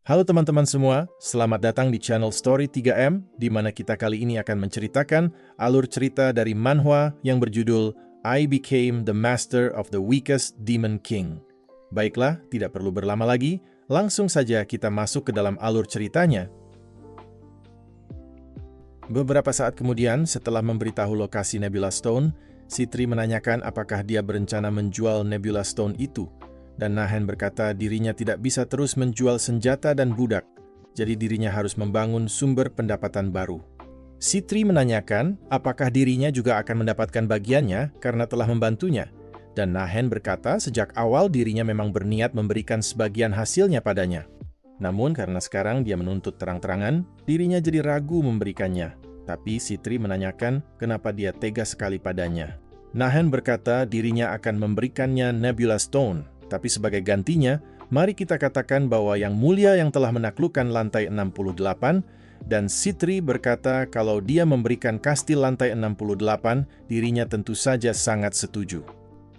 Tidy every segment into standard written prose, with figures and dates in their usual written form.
Halo teman-teman semua, selamat datang di channel Story 3M, di mana kita kali ini akan menceritakan alur cerita dari manhwa yang berjudul I Became the Master of the Weakest Demon King. Baiklah, tidak perlu berlama lagi, langsung saja kita masuk ke dalam alur ceritanya. Beberapa saat kemudian, setelah memberitahu lokasi Nebula Stone, Sitri menanyakan apakah dia berencana menjual Nebula Stone itu. Dan Nahen berkata dirinya tidak bisa terus menjual senjata dan budak, jadi dirinya harus membangun sumber pendapatan baru. Sitri menanyakan apakah dirinya juga akan mendapatkan bagiannya karena telah membantunya. Dan Nahen berkata sejak awal dirinya memang berniat memberikan sebagian hasilnya padanya. Namun karena sekarang dia menuntut terang-terangan, dirinya jadi ragu memberikannya. Tapi Sitri menanyakan kenapa dia tega sekali padanya. Nahen berkata dirinya akan memberikannya Nebula Stone. Tapi sebagai gantinya, mari kita katakan bahwa Yang Mulia yang telah menaklukkan lantai 68, dan Sitri berkata kalau dia memberikan kastil lantai 68, dirinya tentu saja sangat setuju.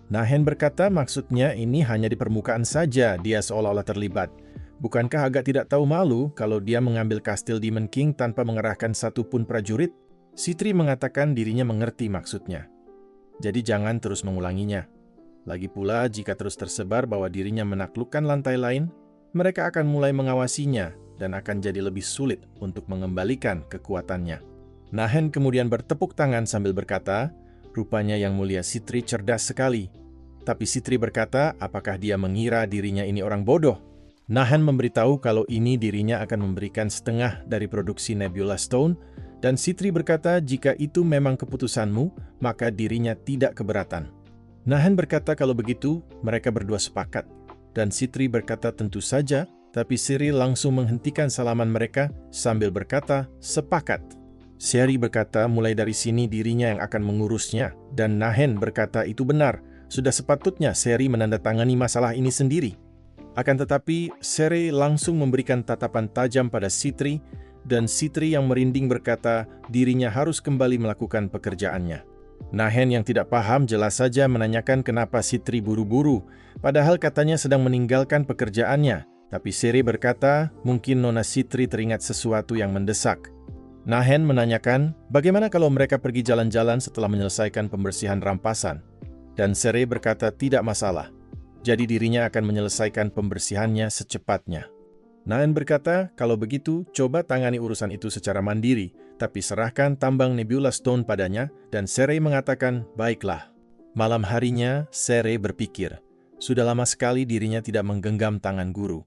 Nahen berkata maksudnya ini hanya di permukaan saja dia seolah-olah terlibat. Bukankah agak tidak tahu malu kalau dia mengambil kastil Demon King tanpa mengerahkan satupun prajurit? Sitri mengatakan dirinya mengerti maksudnya. Jadi jangan terus mengulanginya. Lagi pula, jika terus tersebar bahwa dirinya menaklukkan lantai lain, mereka akan mulai mengawasinya dan akan jadi lebih sulit untuk mengembalikan kekuatannya. Nahen kemudian bertepuk tangan sambil berkata, rupanya Yang Mulia Sitri cerdas sekali. Tapi Sitri berkata, apakah dia mengira dirinya ini orang bodoh? Nahen memberitahu kalau ini dirinya akan memberikan setengah dari produksi Nebula Stone, dan Sitri berkata jika itu memang keputusanmu, maka dirinya tidak keberatan. Nahen berkata kalau begitu, mereka berdua sepakat. Dan Sitri berkata tentu saja, tapi Siri langsung menghentikan salaman mereka sambil berkata, sepakat. Siri berkata mulai dari sini dirinya yang akan mengurusnya, dan Nahen berkata itu benar, sudah sepatutnya Siri menandatangani masalah ini sendiri. Akan tetapi, Siri langsung memberikan tatapan tajam pada Sitri, dan Sitri yang merinding berkata dirinya harus kembali melakukan pekerjaannya. Nahen yang tidak paham jelas saja menanyakan kenapa Sitri buru-buru, padahal katanya sedang meninggalkan pekerjaannya. Tapi Siri berkata, mungkin Nona Sitri teringat sesuatu yang mendesak. Nahen menanyakan, bagaimana kalau mereka pergi jalan-jalan setelah menyelesaikan pembersihan rampasan? Dan Siri berkata tidak masalah, jadi dirinya akan menyelesaikan pembersihannya secepatnya. Nahen berkata, kalau begitu, coba tangani urusan itu secara mandiri, tapi serahkan tambang Nebula Stone padanya, dan Sere mengatakan, baiklah. Malam harinya, Sere berpikir, sudah lama sekali dirinya tidak menggenggam tangan guru,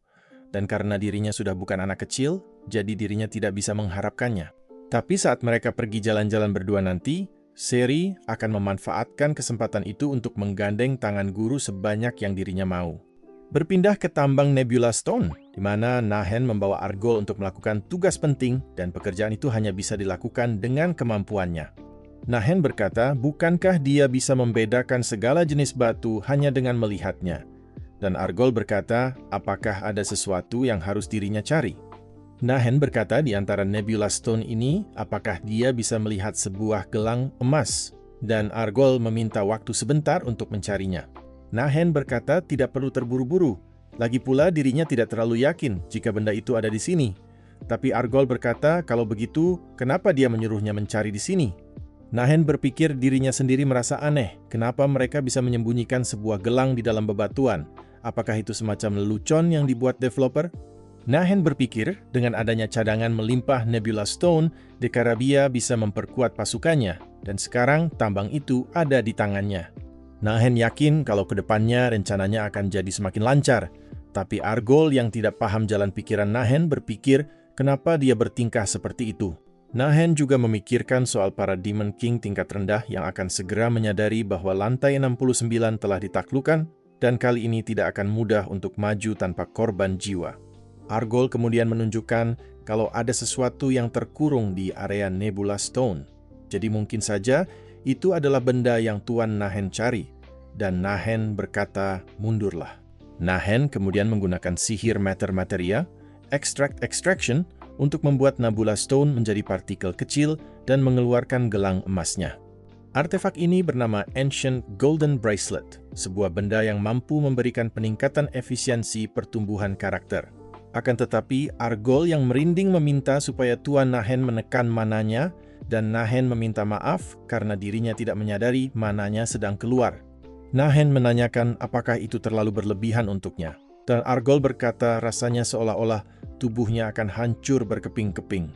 dan karena dirinya sudah bukan anak kecil, jadi dirinya tidak bisa mengharapkannya. Tapi saat mereka pergi jalan-jalan berdua nanti, Seri akan memanfaatkan kesempatan itu untuk menggandeng tangan guru sebanyak yang dirinya mau. Berpindah ke tambang Nebula Stone, di mana Nahen membawa Argol untuk melakukan tugas penting dan pekerjaan itu hanya bisa dilakukan dengan kemampuannya. Nahen berkata, bukankah dia bisa membedakan segala jenis batu hanya dengan melihatnya? Dan Argol berkata, apakah ada sesuatu yang harus dirinya cari? Nahen berkata di antara Nebula Stone ini, apakah dia bisa melihat sebuah gelang emas? Dan Argol meminta waktu sebentar untuk mencarinya. Nahen berkata tidak perlu terburu-buru. Lagi pula dirinya tidak terlalu yakin jika benda itu ada di sini. Tapi Argol berkata kalau begitu, kenapa dia menyuruhnya mencari di sini? Nahen berpikir dirinya sendiri merasa aneh. Kenapa mereka bisa menyembunyikan sebuah gelang di dalam bebatuan? Apakah itu semacam lelucon yang dibuat developer? Nahen berpikir dengan adanya cadangan melimpah Nebula Stone, Dekarabia bisa memperkuat pasukannya. Dan sekarang tambang itu ada di tangannya. Nahen yakin kalau ke depannya rencananya akan jadi semakin lancar. Tapi Argol yang tidak paham jalan pikiran Nahen berpikir kenapa dia bertingkah seperti itu. Nahen juga memikirkan soal para Demon King tingkat rendah yang akan segera menyadari bahwa lantai 69 telah ditaklukkan dan kali ini tidak akan mudah untuk maju tanpa korban jiwa. Argol kemudian menunjukkan kalau ada sesuatu yang terkurung di area Nebula Stone. Jadi mungkin saja itu adalah benda yang Tuan Nahen cari, dan Nahen berkata, mundurlah. Nahen kemudian menggunakan sihir mater-materia, extraction, untuk membuat Nebula Stone menjadi partikel kecil dan mengeluarkan gelang emasnya. Artefak ini bernama Ancient Golden Bracelet, sebuah benda yang mampu memberikan peningkatan efisiensi pertumbuhan karakter. Akan tetapi, Argol yang merinding meminta supaya Tuan Nahen menekan mananya, dan Nahen meminta maaf karena dirinya tidak menyadari mananya sedang keluar. Nahen menanyakan apakah itu terlalu berlebihan untuknya. Dan Argol berkata rasanya seolah-olah tubuhnya akan hancur berkeping-keping.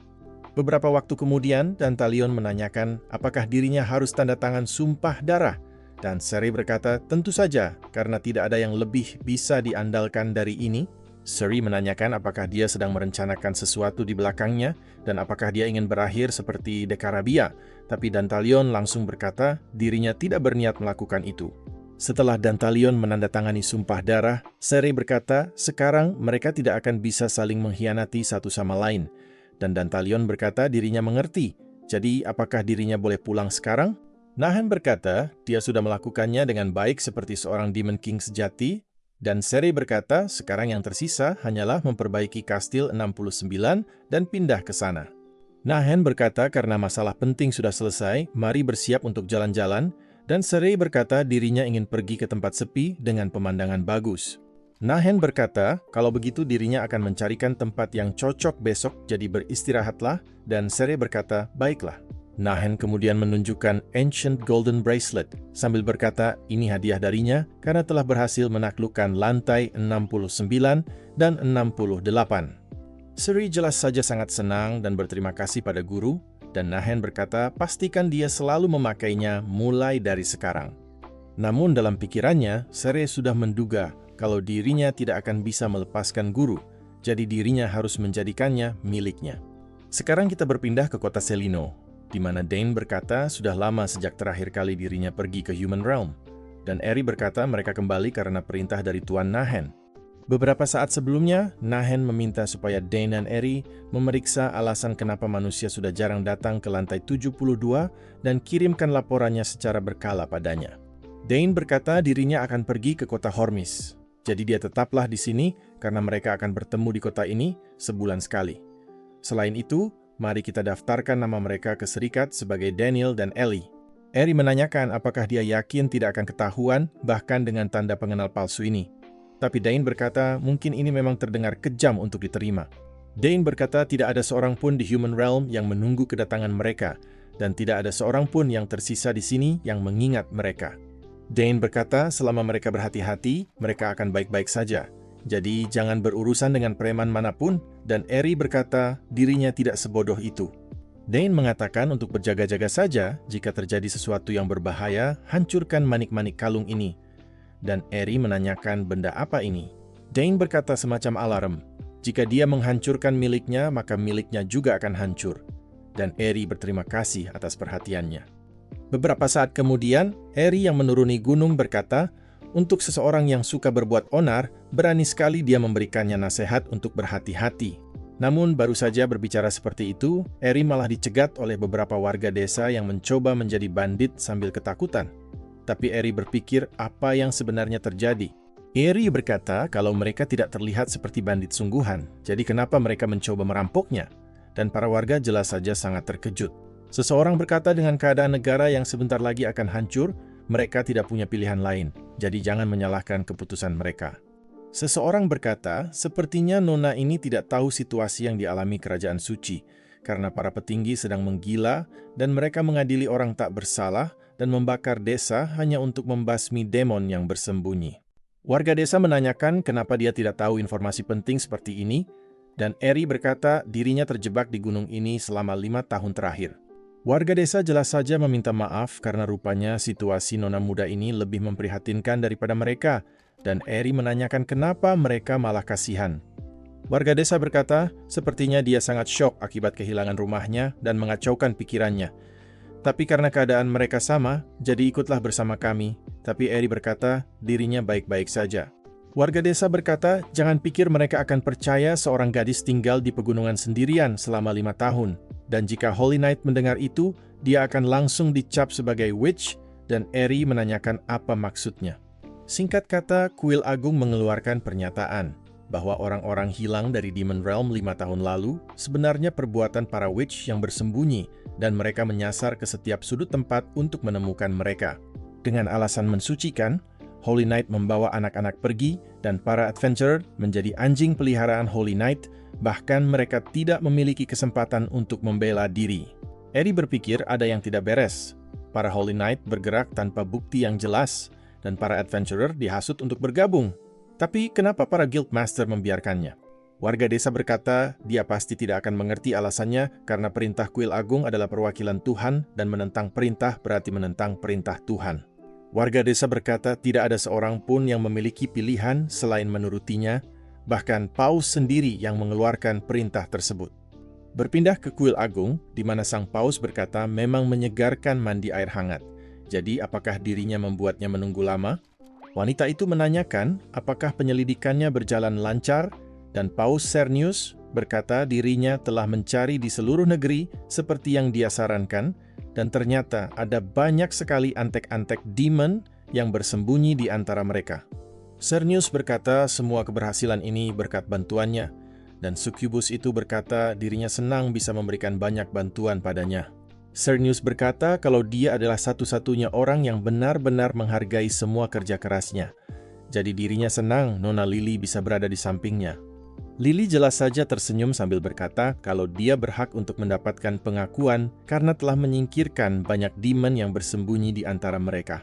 Beberapa waktu kemudian, Dantalion menanyakan apakah dirinya harus tanda tangan sumpah darah. Dan Seri berkata, tentu saja, karena tidak ada yang lebih bisa diandalkan dari ini. Seri menanyakan apakah dia sedang merencanakan sesuatu di belakangnya, dan apakah dia ingin berakhir seperti Dekarabia. Tapi Dantalion langsung berkata, dirinya tidak berniat melakukan itu. Setelah Dantalion menandatangani sumpah darah, Seri berkata, sekarang mereka tidak akan bisa saling mengkhianati satu sama lain. Dan Dantalion berkata dirinya mengerti, jadi apakah dirinya boleh pulang sekarang? Nahen berkata, dia sudah melakukannya dengan baik seperti seorang Demon King sejati, dan Seri berkata, sekarang yang tersisa hanyalah memperbaiki kastil 69 dan pindah ke sana. Nahen berkata karena masalah penting sudah selesai, mari bersiap untuk jalan-jalan, dan Seri berkata dirinya ingin pergi ke tempat sepi dengan pemandangan bagus. Nahen berkata kalau begitu dirinya akan mencarikan tempat yang cocok besok, jadi beristirahatlah, dan Seri berkata, baiklah. Nahen kemudian menunjukkan Ancient Golden Bracelet, sambil berkata ini hadiah darinya karena telah berhasil menaklukkan lantai 69 dan 68. Seri jelas saja sangat senang dan berterima kasih pada guru, dan Nahen berkata pastikan dia selalu memakainya mulai dari sekarang. Namun dalam pikirannya, Seri sudah menduga kalau dirinya tidak akan bisa melepaskan guru, jadi dirinya harus menjadikannya miliknya. Sekarang kita berpindah ke kota Celino, di mana Dain berkata sudah lama sejak terakhir kali dirinya pergi ke Human Realm, dan Eri berkata mereka kembali karena perintah dari Tuan Nahen. Beberapa saat sebelumnya, Nahen meminta supaya Dain dan Eri memeriksa alasan kenapa manusia sudah jarang datang ke lantai 72 dan kirimkan laporannya secara berkala padanya. Dain berkata dirinya akan pergi ke kota Hormis, jadi dia tetaplah di sini karena mereka akan bertemu di kota ini sebulan sekali. Selain itu, mari kita daftarkan nama mereka ke serikat sebagai Daniel dan Ellie. Eri menanyakan apakah dia yakin tidak akan ketahuan bahkan dengan tanda pengenal palsu ini. Tapi Dain berkata mungkin ini memang terdengar kejam untuk diterima. Dain berkata tidak ada seorang pun di Human Realm yang menunggu kedatangan mereka, dan tidak ada seorang pun yang tersisa di sini yang mengingat mereka. Dain berkata selama mereka berhati-hati, mereka akan baik-baik saja. Jadi jangan berurusan dengan preman manapun, dan Eri berkata dirinya tidak sebodoh itu. Dain mengatakan untuk berjaga-jaga saja, jika terjadi sesuatu yang berbahaya, hancurkan manik-manik kalung ini. Dan Eri menanyakan benda apa ini. Dain berkata semacam alarm, jika dia menghancurkan miliknya, maka miliknya juga akan hancur. Dan Eri berterima kasih atas perhatiannya. Beberapa saat kemudian, Eri yang menuruni gunung berkata, untuk seseorang yang suka berbuat onar, berani sekali dia memberikannya nasihat untuk berhati-hati. Namun baru saja berbicara seperti itu, Eri malah dicegat oleh beberapa warga desa yang mencoba menjadi bandit sambil ketakutan. Tapi Eri berpikir apa yang sebenarnya terjadi. Eri berkata kalau mereka tidak terlihat seperti bandit sungguhan, jadi kenapa mereka mencoba merampoknya? Dan para warga jelas saja sangat terkejut. Seseorang berkata dengan keadaan negara yang sebentar lagi akan hancur, mereka tidak punya pilihan lain, jadi jangan menyalahkan keputusan mereka. Seseorang berkata, sepertinya Nona ini tidak tahu situasi yang dialami kerajaan suci, karena para petinggi sedang menggila dan mereka mengadili orang tak bersalah dan membakar desa hanya untuk membasmi demon yang bersembunyi. Warga desa menanyakan kenapa dia tidak tahu informasi penting seperti ini, dan Eri berkata dirinya terjebak di gunung ini selama 5 tahun terakhir. Warga desa jelas saja meminta maaf karena rupanya situasi nona muda ini lebih memprihatinkan daripada mereka, dan Eri menanyakan kenapa mereka malah kasihan. Warga desa berkata, sepertinya dia sangat syok akibat kehilangan rumahnya dan mengacaukan pikirannya. Tapi karena keadaan mereka sama, jadi ikutlah bersama kami. Tapi Eri berkata, dirinya baik-baik saja. Warga desa berkata, jangan pikir mereka akan percaya seorang gadis tinggal di pegunungan sendirian selama 5 tahun. Dan jika Holy Knight mendengar itu, dia akan langsung dicap sebagai witch, dan Eri menanyakan apa maksudnya. Singkat kata, Kuil Agung mengeluarkan pernyataan bahwa orang-orang hilang dari Demon Realm 5 tahun lalu sebenarnya perbuatan para witch yang bersembunyi, dan mereka menyasar ke setiap sudut tempat untuk menemukan mereka. Dengan alasan mensucikan, Holy Knight membawa anak-anak pergi, dan para adventurer menjadi anjing peliharaan Holy Knight, bahkan mereka tidak memiliki kesempatan untuk membela diri. Eddie berpikir ada yang tidak beres. Para Holy Knight bergerak tanpa bukti yang jelas, dan para adventurer dihasut untuk bergabung. Tapi kenapa para guildmaster membiarkannya? Warga desa berkata dia pasti tidak akan mengerti alasannya karena perintah kuil agung adalah perwakilan Tuhan dan menentang perintah berarti menentang perintah Tuhan. Warga desa berkata tidak ada seorang pun yang memiliki pilihan selain menurutinya, bahkan Paus sendiri yang mengeluarkan perintah tersebut. Berpindah ke kuil agung, di mana sang Paus berkata memang menyegarkan mandi air hangat. Jadi apakah dirinya membuatnya menunggu lama? Wanita itu menanyakan apakah penyelidikannya berjalan lancar, dan Paus Sernius berkata dirinya telah mencari di seluruh negeri seperti yang dia sarankan, dan ternyata ada banyak sekali antek-antek demon yang bersembunyi di antara mereka. Sernius berkata semua keberhasilan ini berkat bantuannya, dan Succubus itu berkata dirinya senang bisa memberikan banyak bantuan padanya. Sernius berkata kalau dia adalah satu-satunya orang yang benar-benar menghargai semua kerja kerasnya. Jadi dirinya senang Nona Lily bisa berada di sampingnya. Lily jelas saja tersenyum sambil berkata kalau dia berhak untuk mendapatkan pengakuan karena telah menyingkirkan banyak demon yang bersembunyi di antara mereka.